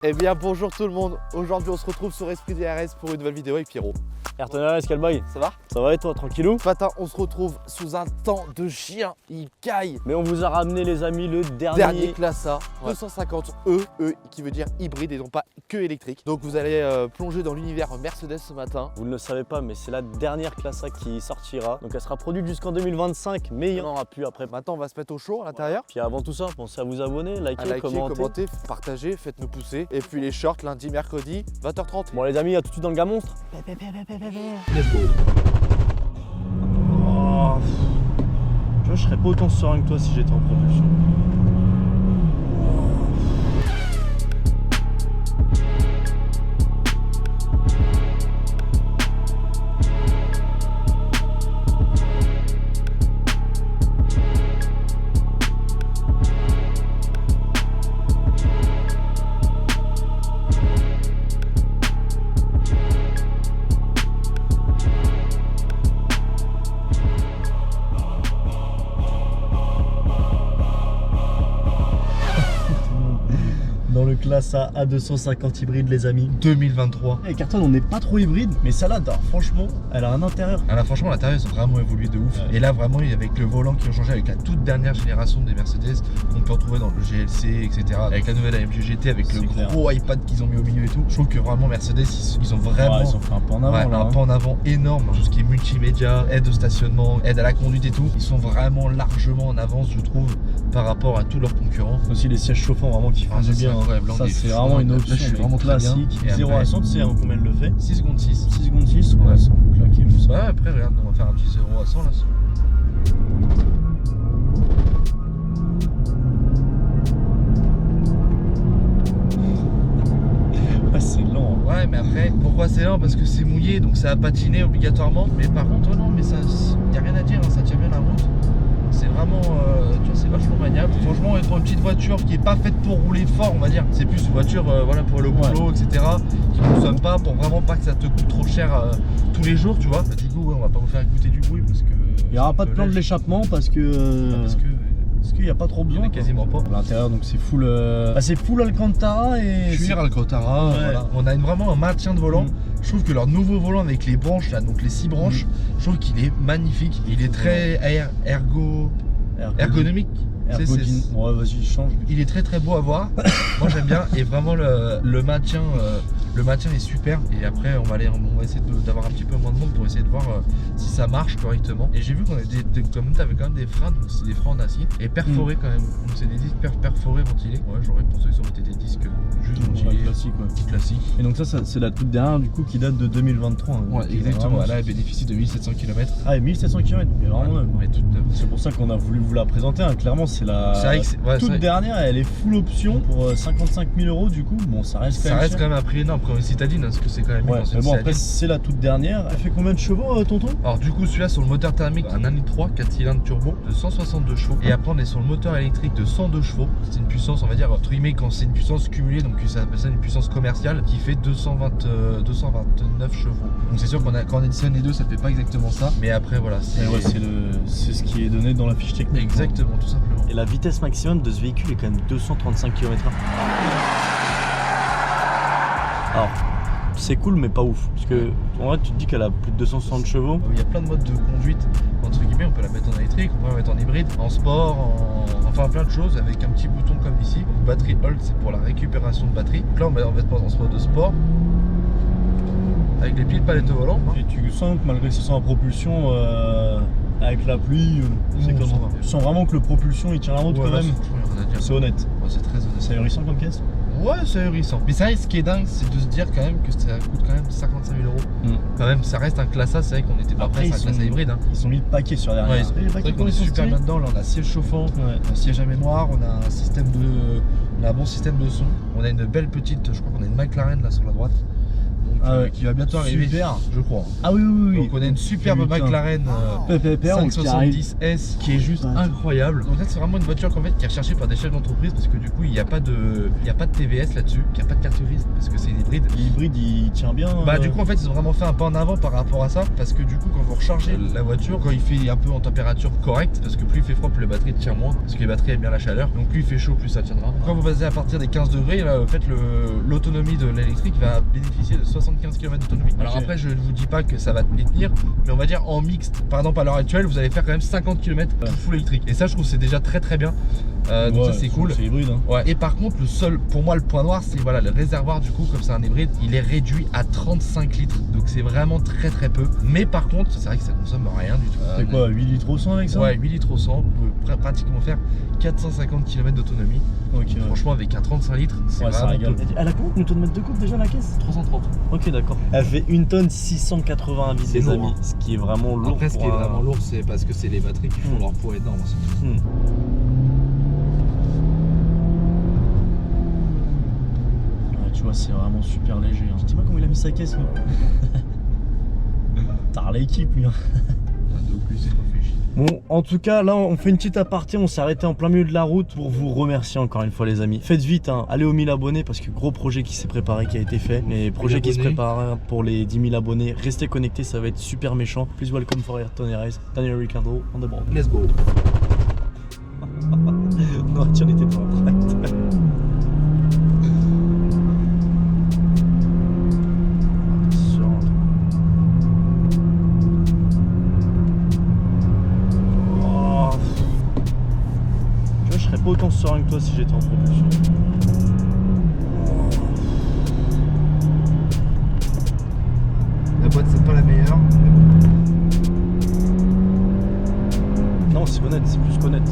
Eh bien bonjour tout le monde, aujourd'hui on se retrouve sur Esprit DRS pour une nouvelle vidéo avec Pierrot. Ayrton RS, quel bail? Ça va? Ça va et toi, tranquillou? Ce matin on se retrouve sous un temps de chien, il caille. Mais on vous a ramené les amis le Dernier classe A, Ouais. 250E, E qui veut dire hybride et non pas que électrique. Donc vous allez plonger dans l'univers Mercedes ce matin. Vous ne le savez pas, mais c'est la dernière classe A qui sortira. Donc elle sera produite jusqu'en 2025, mais il n'y en aura plus après. Maintenant on va se mettre au chaud à l'intérieur. Puis avant tout ça, pensez à vous abonner, À liker, liker, commenter. commenter, partager, faites-nous pousser. Et puis les shorts lundi, mercredi, 20h30. Bon les amis, à tout de suite dans le gars monstre. Let's go. Oh, tu vois, je serais pas autant serein que toi si j'étais en propulsion. Dans le classe A A250 hybride les amis. 2023. Et Carton, on n'est pas trop hybride, mais celle-là, franchement, elle a un intérieur. Ah là, franchement, l'intérieur, ils ont vraiment évolué de ouf. Ouais. Et là, vraiment, avec le volant qui ont changé avec la toute dernière génération des Mercedes, on peut retrouver dans le GLC, etc. Avec la nouvelle AMG GT, avec le C'est clair. gros iPad qu'ils ont mis au milieu et tout. Je trouve que vraiment, Mercedes, ils ont vraiment Ouais, ils ont fait un pas en avant ouais, là. un pas en avant énorme. Tout ce qui est multimédia, aide au stationnement, aide à la conduite et tout. Ils sont vraiment largement en avance, je trouve, par rapport à tous leurs concurrents. Aussi les sièges chauffants vraiment qui font Ah, du ça, c'est bien. incroyable. Là, on Ça est c'est fou, vraiment hein. une Là, option je suis mais vraiment très bien. classique. Et 0 à après- 100, tu sais combien elle le fait? 6 secondes 6. 6 secondes 6, ouais, Ouais. ça peut claquer comme ça. Ouais, après, regarde, on va faire un petit 0 à 100 là. Ouais, c'est lent. Hein. Ouais, mais après, pourquoi c'est lent? Parce que c'est mouillé, donc ça a patiné obligatoirement. Mais par contre, non, mais ça, y a rien à dire, hein, ça tient bien la route. C'est vraiment, tu vois, c'est vachement maniable. Franchement, pour une petite voiture qui est pas faite pour rouler fort, on va dire, c'est plus une voiture, voilà, pour le boulot, etc. Qui consomme pas, pour vraiment pas que ça te coûte trop cher tous les jours, tu vois. Bah, du coup, ouais, on va pas vous faire écouter du bruit parce que. Il n'y aura pas de plan de lèche. l'échappement parce que. Parce qu'il n'y a pas trop il y besoin. en a quasiment pas. À l'intérieur, donc c'est full. Bah, c'est full Alcantara et. Cuir, Alcantara, Ouais. voilà. On a vraiment un maintien de volant. Mm. Je trouve que leur nouveau volant avec les branches là, donc les 6 branches, je trouve qu'il est magnifique. Il est très ergonomique. C'est- Ergodine. c'est- Ouais, vas-y, change. Il est très beau à voir. Moi j'aime bien et vraiment le maintien est super. Et après on va essayer d'avoir un petit peu moins de monde pour essayer de voir si ça marche correctement. Et j'ai vu qu'on avait comme t'avais quand même des freins, donc c'est des freins en acier et perforés quand même. Donc c'est des disques perforés ventilés. Ouais, j'aurais pensé que ça aurait été des disques juste ventilés, Classique, ouais. classiques. Et donc ça c'est la toute dernière du coup qui date de 2023. hein. Ouais, Donc, exactement. vraiment- Là elle bénéficie de 1700 km. Ah, et 1700 km, mais vraiment neuve. Ouais, toute neuve. C'est pour ça qu'on a voulu vous la présenter. Hein. Clairement, c'est la C'est vrai que c'est- ouais, toute c'est vrai. dernière. Elle est full option pour 55 000 € du coup. Bon, ça reste Ça reste quand même un prix énorme comme une citadine, hein, parce que c'est quand même une Ouais, ancienne mais bon, après, citadine. c'est la toute dernière. Elle fait combien de chevaux, tonton? Alors du coup celui-là sur le moteur thermique, un 1,3 4 cylindres turbo de 162 chevaux. Et après on est sur le moteur électrique de 102 chevaux. C'est une puissance, on va dire, entre guillemets, quand c'est une puissance cumulée, donc ça appelle ça une puissance commerciale, qui fait 229 chevaux. Donc c'est sûr quand on additionne les deux, ça fait pas exactement ça. Mais après voilà, c'est Ouais, c'est ce qui est donné dans la fiche technique. exactement, tout simplement. Et la vitesse maximum de ce véhicule est quand même 235 km/h. Alors, c'est cool, mais pas ouf. Parce que, en vrai, tu te dis qu'elle a plus de 260 chevaux. Il y a plein de modes de conduite, entre guillemets, on peut la mettre en électrique, on peut la mettre en hybride, en sport, enfin plein de choses avec un petit bouton comme ici. Donc, batterie hold, c'est pour la récupération de batterie. Donc là on va en mettre en mode de sport, avec les pieds de palette au volant. Et tu sens que malgré que ce soit en propulsion, avec la pluie, c'est on comme s'en ça. va. Tu sens vraiment que le propulsion il tient la route Ouais, quand là, même. franchement, il y a rien à dire. C'est honnête. Ouais, c'est très honnête. C'est ahurissant comme caisse. Ouais, c'est ahurissant. Mais c'est vrai, ce qui est dingue, c'est de se dire quand même que ça coûte quand même 55 000 €. Quand même, ça reste un classe A, c'est vrai qu'on était pas Après, prêt, ils c'est un classe A sont- hybride. Hein. Ils sont mis le paquet sur derrière. Ouais, Et les c'est paquets vrai qu'on est super bien dedans. Là, on a siège chauffant, Ouais. un siège à mémoire, on a un système de. On a un bon système de son. On a une belle petite, je crois qu'on a une McLaren là sur la droite. Donc qui va bientôt arriver, Super. je crois. Ah oui, oui, oui. Donc on a une superbe Putain. McLaren PPR, donc qui arrive. 570S qui est juste incroyable. Donc là c'est vraiment une voiture qu'en fait qui est recherchée par des chefs d'entreprise parce que du coup il n'y a pas de TVS là-dessus, il n'y a pas de carte grise parce que c'est une hybride. L'hybride il tient bien. Bah du coup en fait ils ont vraiment fait un pas en avant par rapport à ça parce que du coup quand vous rechargez la voiture, quand il fait un peu en température correcte, parce que plus il fait froid plus la batterie tient moins, parce que les batteries aiment bien la chaleur, donc plus il fait chaud plus ça tiendra. Quand vous passez à partir des 15 degrés, là, en fait l'autonomie de l'électrique va bénéficier de 75 km d'autonomie. Alors après je ne vous dis pas que ça va les tenir, mais on va dire en mixte, par exemple à l'heure actuelle vous allez faire quand même 50 km full électrique. Et ça je trouve c'est déjà très bien. Donc ça c'est cool. C'est hybride. Hein. Ouais. Et par contre le seul, pour moi le point noir c'est voilà le réservoir du coup comme c'est un hybride, il est réduit à 35 litres. Donc c'est vraiment très peu. Mais par contre c'est vrai que ça consomme rien du tout. C'est quoi 8 litres au 100 avec ça? Ouais 8 litres au 100, vous pouvez pratiquement faire 450 km d'autonomie. Ok. Ouais. Franchement avec un 35 litres c'est Ouais, ça vraiment régale. peu. Elle a combien de newton-mètres de coupe déjà la caisse? 330. Ok d'accord. Elle fait 1 tonne 680 C'est les lourd, amis. hein. Ce qui est vraiment lourd. Après ce qui est vraiment lourd c'est parce que c'est les batteries qui font leur poids énorme. Tu vois, c'est vraiment super léger. Hein. Dis-moi comment il a mis sa caisse, lui. T'as l'équipe, lui. Hein. Bon, en tout cas, là, on fait une petite aparté. On s'est arrêté en plein milieu de la route pour vous remercier encore une fois, les amis. Faites vite, hein. Allez aux 1000 abonnés parce que gros projet qui s'est préparé, qui a été fait. Mais projet qui se prépare pour les 10 000 abonnés. Restez connectés, ça va être super méchant. Please welcome for Ayrton Erez, Daniel Ricciardo on the board. Let's go. Non, tu en étais pas prête. Pas autant serein que toi si j'étais en propulsion. La boîte c'est pas la meilleure. Non c'est honnête, c'est plus qu'honnête.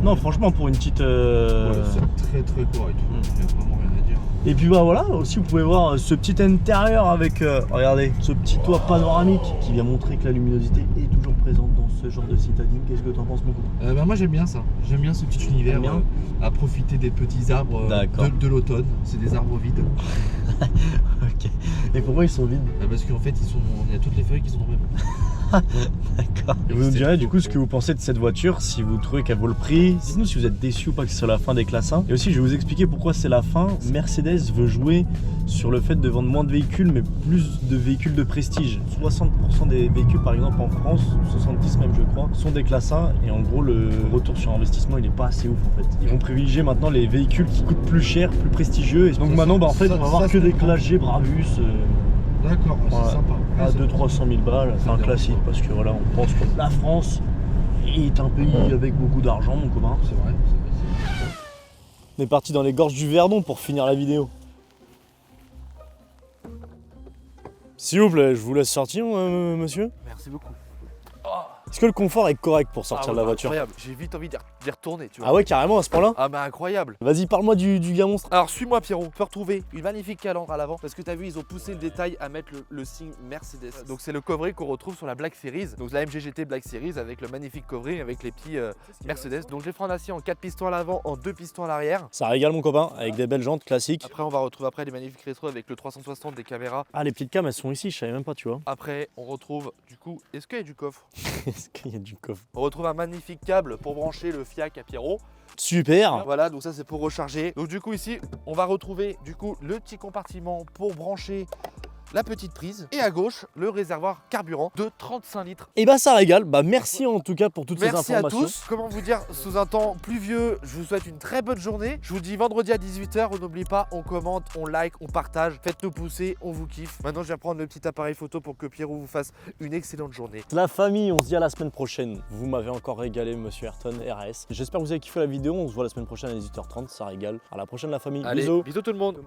Non franchement pour une petite... Ouais, c'est très correct. Il y a vraiment rien à dire. Et puis bah voilà, aussi vous pouvez voir ce petit intérieur avec, regardez, ce petit toit panoramique qui vient montrer que la luminosité est toujours présente dans ce genre de citadine. Qu'est-ce que t'en penses mon copain? Bah moi j'aime bien ça, j'aime bien ce petit univers, bien à profiter des petits arbres de l'automne, c'est des arbres vides. Ok, et pourquoi ils sont vides? Parce qu'en fait il y a toutes les feuilles qui sont tombées. D'accord. Et vous nous direz du coup ce que vous pensez de cette voiture, si vous trouvez qu'elle vaut le prix. Dites-nous si vous êtes déçus ou pas que ce soit la fin des classes 1. Et aussi je vais vous expliquer pourquoi c'est la fin. Mercedes veut jouer sur le fait de vendre moins de véhicules mais plus de véhicules de prestige. 60% des véhicules par exemple en France, 70 même je crois, sont des classes 1 et en gros le retour sur investissement il est pas assez ouf en fait. Ils vont privilégier maintenant les véhicules qui coûtent plus cher, plus prestigieux. Et donc maintenant en fait on va avoir que des classes G, Brabus. D'accord, voilà. C'est sympa. À 200-300 000 balles, c'est un classique parce que voilà, on pense que la France est un pays avec beaucoup d'argent, mon copain. C'est vrai. On est parti dans les gorges du Verdon pour finir la vidéo. S'il vous plaît, je vous laisse sortir, monsieur. Merci beaucoup. Est-ce que le confort est correct pour sortir de la voiture? Incroyable, j'ai vite envie d'y retourner, tu vois. Ah ouais, carrément à ce point-là? Ah bah incroyable. Vas-y, parle-moi du gars monstre. Alors suis-moi Pierrot, tu peux retrouver une magnifique calandre à l'avant parce que tu as vu ils ont poussé le détail à mettre le signe Mercedes. Donc c'est le covering qu'on retrouve sur la Black Series, donc la MGGT Black Series avec le magnifique covering avec les petits Mercedes. Donc j'ai fait en acier en 4 pistons à l'avant, en 2 pistons à l'arrière. Ça régale mon copain, avec des belles jantes classiques. Après on va retrouver après les magnifiques rétro avec le 360 des caméras. Ah les petites cams elles sont ici, je savais même pas tu vois. Après on retrouve du coup, est-ce qu'il y a du coffre? Est-ce qu'il y a du coffre? On retrouve un magnifique câble pour brancher le FIAC à Pierrot. Super. Voilà, donc ça c'est pour recharger. Donc du coup ici, on va retrouver du coup le petit compartiment pour brancher la petite prise. Et à gauche, le réservoir carburant de 35 litres. Et bah ça régale. Bah merci en tout cas pour toutes ces Merci à informations. tous. Comment vous dire, sous un temps pluvieux, je vous souhaite une très bonne journée. Je vous dis vendredi à 18h. On n'oublie pas, on commente, on like, on partage. Faites-nous pousser, on vous kiffe. Maintenant, je vais prendre le petit appareil photo pour que Pierrot vous fasse une excellente journée. La famille, on se dit à la semaine prochaine. Vous m'avez encore régalé, monsieur Ayrton RS. J'espère que vous avez kiffé la vidéo. On se voit la semaine prochaine à 18h30. Ça régale. À la prochaine, la famille. Allez, Bisous. bisous tout le monde.